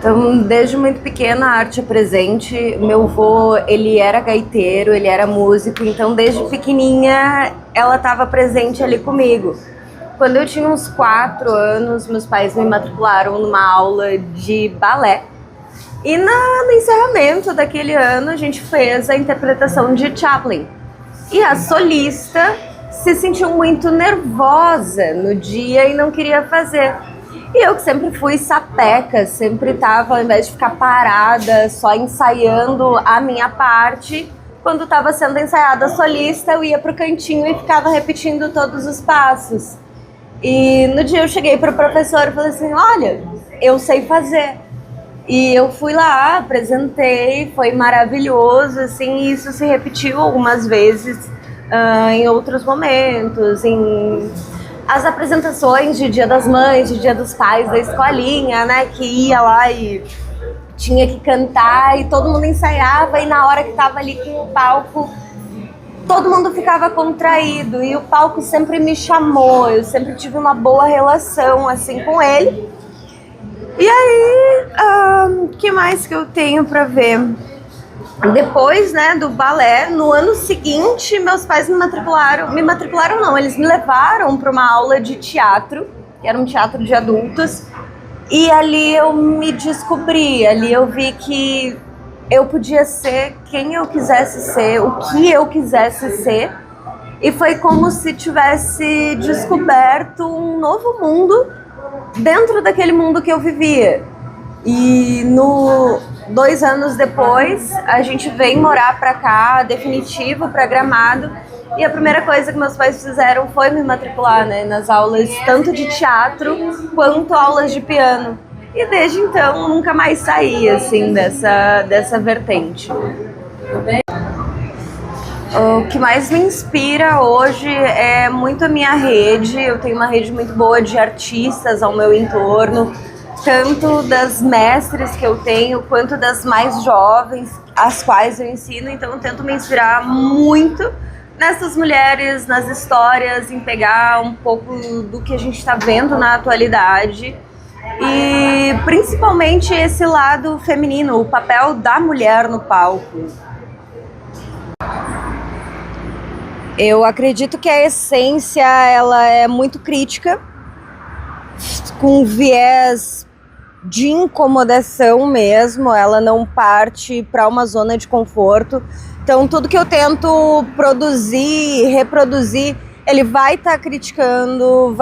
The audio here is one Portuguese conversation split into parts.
Então, desde muito pequena, a arte é presente. Meu avô, ele era gaiteiro, ele era músico, então desde pequenininha ela estava presente ali comigo. Quando eu tinha uns 4 anos, meus pais me matricularam numa aula de balé. E no encerramento daquele ano, a gente fez a interpretação de Chaplin. E a solista se sentiu muito nervosa no dia e não queria fazer. E eu que sempre fui sapeca, sempre estava, ao invés de ficar parada, só ensaiando a minha parte, quando estava sendo ensaiada a solista, eu ia pro cantinho e ficava repetindo todos os passos. E no dia eu cheguei pro professor e falei assim, olha, eu sei fazer. E eu fui lá, apresentei, foi maravilhoso, assim, e isso se repetiu algumas vezes em outros momentos, em as apresentações de Dia das Mães, de Dia dos Pais da escolinha, né, que ia lá e tinha que cantar e todo mundo ensaiava e na hora que tava ali com o palco, todo mundo ficava contraído e o palco sempre me chamou, eu sempre tive uma boa relação, assim, com ele. E aí, que mais que eu tenho pra ver? Depois, né, do balé, no ano seguinte, meus pais me matricularam não, eles me levaram para uma aula de teatro, que era um teatro de adultos, e ali eu me descobri, ali eu vi que eu podia ser quem eu quisesse ser, o que eu quisesse ser, e foi como se tivesse descoberto um novo mundo dentro daquele mundo que eu vivia. E 2 anos depois, a gente vem morar pra cá, definitivo, pra Gramado. E a primeira coisa que meus pais fizeram foi me matricular, né, nas aulas tanto de teatro quanto aulas de piano. E desde então, nunca mais saí, assim, dessa vertente. O que mais me inspira hoje é muito a minha rede. Eu tenho uma rede muito boa de artistas ao meu entorno, tanto das mestres que eu tenho, quanto das mais jovens, as quais eu ensino. Então eu tento me inspirar muito nessas mulheres, nas histórias, em pegar um pouco do que a gente está vendo na atualidade. E principalmente esse lado feminino, o papel da mulher no palco. Eu acredito que a essência ela é muito crítica, com viés de incomodação mesmo, ela não parte para uma zona de conforto. Então tudo que eu tento produzir, reproduzir, ele vai estar criticando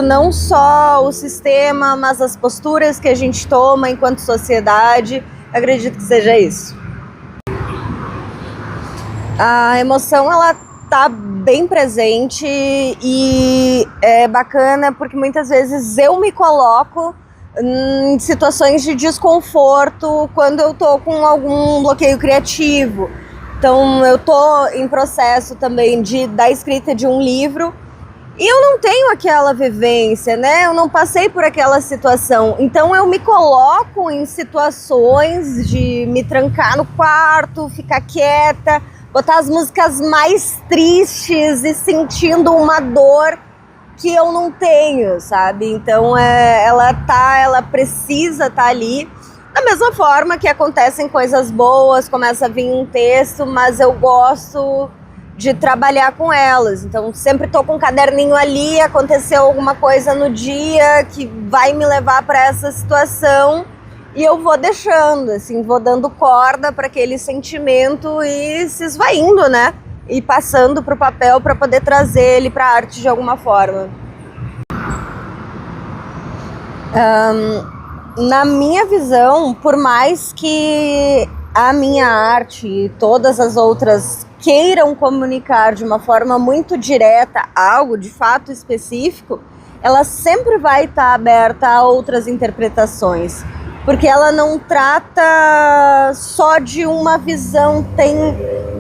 não só o sistema, mas as posturas que a gente toma enquanto sociedade. Acredito que seja isso. A emoção, ela tá bem presente e é bacana porque muitas vezes eu me coloco em situações de desconforto quando eu tô com algum bloqueio criativo. Então eu tô em processo também da escrita de um livro e eu não tenho aquela vivência, né? Eu não passei por aquela situação. Então eu me coloco em situações de me trancar no quarto, ficar quieta, botar as músicas mais tristes e sentindo uma dor que eu não tenho, sabe? Então ela precisa estar ali. Da mesma forma que acontecem coisas boas, começa a vir um texto, mas eu gosto de trabalhar com elas. Então sempre tô com um caderninho ali, aconteceu alguma coisa no dia que vai me levar para essa situação. E eu vou deixando, assim, vou dando corda para aquele sentimento e se esvaindo, né? E passando para o papel para poder trazer ele para a arte de alguma forma. Na minha visão, por mais que a minha arte e todas as outras queiram comunicar de uma forma muito direta algo de fato específico, ela sempre vai estar aberta a outras interpretações. Porque ela não trata só de uma visão, tem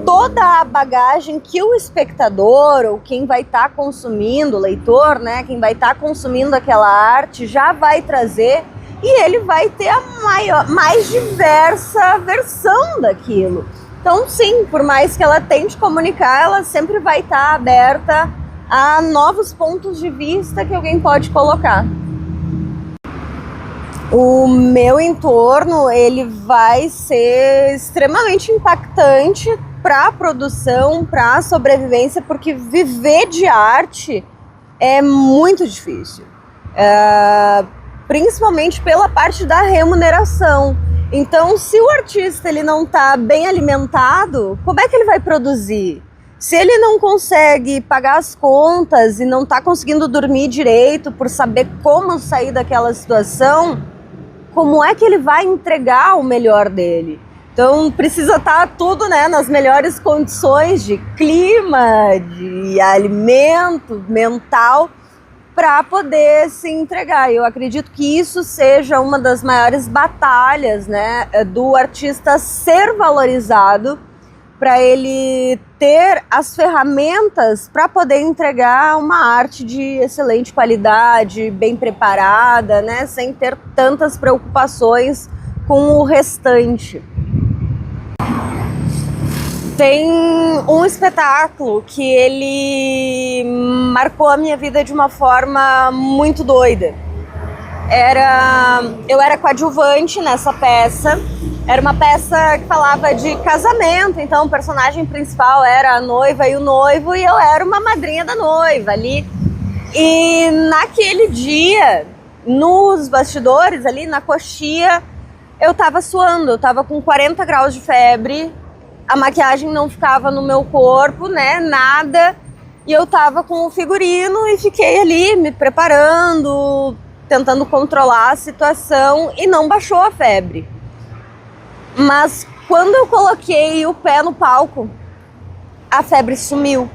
toda a bagagem que o espectador ou quem vai estar consumindo, o leitor, né, quem vai estar consumindo aquela arte já vai trazer e ele vai ter a mais diversa versão daquilo. Então sim, por mais que ela tente comunicar, ela sempre vai estar aberta a novos pontos de vista que alguém pode colocar. O meu entorno, ele vai ser extremamente impactante para a produção, para a sobrevivência, porque viver de arte é muito difícil, principalmente pela parte da remuneração. Então, se o artista ele não está bem alimentado, como é que ele vai produzir? Se ele não consegue pagar as contas e não está conseguindo dormir direito por saber como sair daquela situação, como é que ele vai entregar o melhor dele? Então precisa estar tudo, né, nas melhores condições de clima, de alimento, mental, para poder se entregar. Eu acredito que isso seja uma das maiores batalhas, né, do artista ser valorizado, para ele ter as ferramentas para poder entregar uma arte de excelente qualidade, bem preparada, né, sem ter tantas preocupações com o restante. Tem um espetáculo que ele marcou a minha vida de uma forma muito doida. Eu era coadjuvante nessa peça. Era uma peça que falava de casamento, então o personagem principal era a noiva e o noivo, e eu era uma madrinha da noiva ali. E naquele dia, nos bastidores ali, na coxia, eu tava suando, eu tava com 40 graus de febre, a maquiagem não ficava no meu corpo, né, nada, e eu tava com o figurino e fiquei ali me preparando, tentando controlar a situação, e não baixou a febre. Mas quando eu coloquei o pé no palco, a febre sumiu.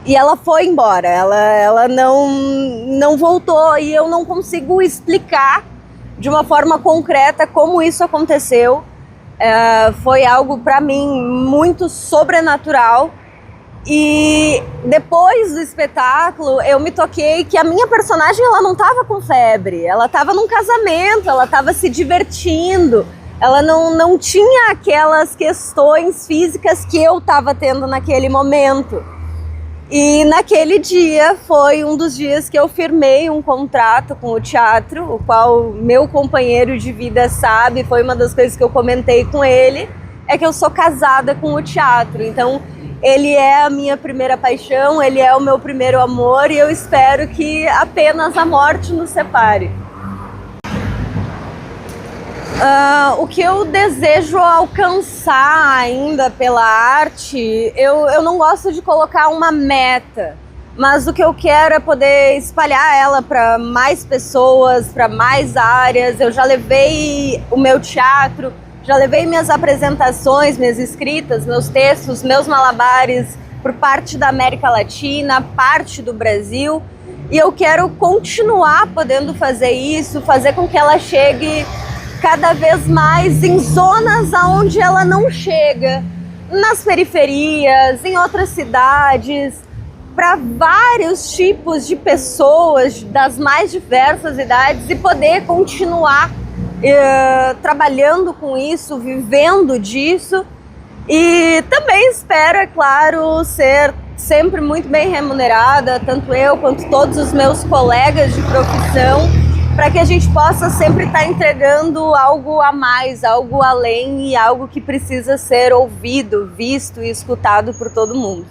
E ela foi embora, ela não voltou, e eu não consigo explicar de uma forma concreta como isso aconteceu. Foi algo para mim muito sobrenatural. E depois do espetáculo eu me toquei que a minha personagem ela não estava com febre, ela estava num casamento, ela estava se divertindo. Ela não tinha aquelas questões físicas que eu estava tendo naquele momento. E naquele dia foi um dos dias que eu firmei um contrato com o teatro, o qual meu companheiro de vida sabe, foi uma das coisas que eu comentei com ele, é que eu sou casada com o teatro. Então, ele é a minha primeira paixão, ele é o meu primeiro amor, e eu espero que apenas a morte nos separe. O que eu desejo alcançar ainda pela arte, eu não gosto de colocar uma meta, mas o que eu quero é poder espalhar ela para mais pessoas, para mais áreas. Eu já levei o meu teatro, já levei minhas apresentações, minhas escritas, meus textos, meus malabares por parte da América Latina, parte do Brasil, e eu quero continuar podendo fazer isso, fazer com que ela chegue cada vez mais em zonas aonde ela não chega, nas periferias, em outras cidades, para vários tipos de pessoas das mais diversas idades, e poder continuar trabalhando com isso, vivendo disso. E também espero, é claro, ser sempre muito bem remunerada, tanto eu quanto todos os meus colegas de profissão, para que a gente possa sempre estar entregando algo a mais, algo além, e algo que precisa ser ouvido, visto e escutado por todo mundo.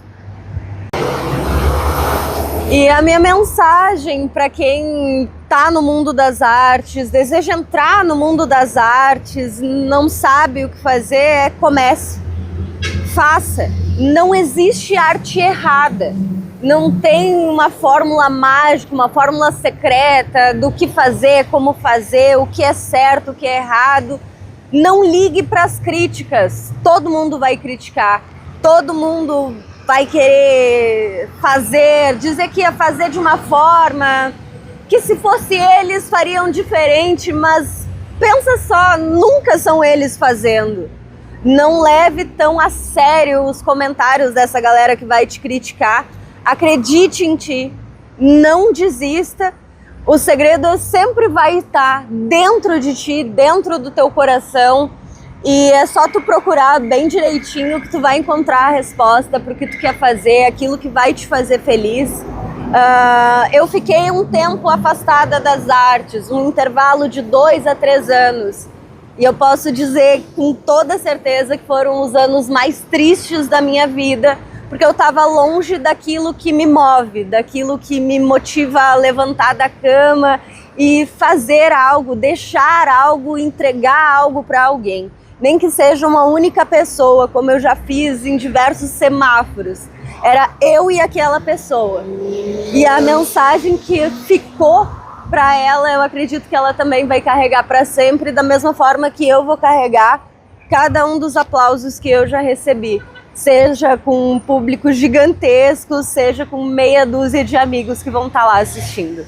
E a minha mensagem para quem está no mundo das artes, deseja entrar no mundo das artes, não sabe o que fazer, é comece, faça. Não existe arte errada. Não tem uma fórmula mágica, uma fórmula secreta do que fazer, como fazer, o que é certo, o que é errado. Não ligue para as críticas. Todo mundo vai criticar. Todo mundo vai querer fazer, dizer que ia fazer de uma forma, que se fosse eles fariam diferente, mas pensa só, nunca são eles fazendo. Não leve tão a sério os comentários dessa galera que vai te criticar. Acredite em ti, não desista. O segredo sempre vai estar dentro de ti, dentro do teu coração, e é só tu procurar bem direitinho que tu vai encontrar a resposta para o que tu quer fazer, aquilo que vai te fazer feliz. Eu fiquei um tempo afastada das artes, um intervalo de 2 a 3 anos. E eu posso dizer com toda certeza que foram os anos mais tristes da minha vida, porque eu estava longe daquilo que me move, daquilo que me motiva a levantar da cama e fazer algo, deixar algo, entregar algo para alguém. Nem que seja uma única pessoa, como eu já fiz em diversos semáforos. Era eu e aquela pessoa. E a mensagem que ficou para ela, eu acredito que ela também vai carregar para sempre, da mesma forma que eu vou carregar cada um dos aplausos que eu já recebi. Seja com um público gigantesco, seja com meia dúzia de amigos que vão estar lá assistindo.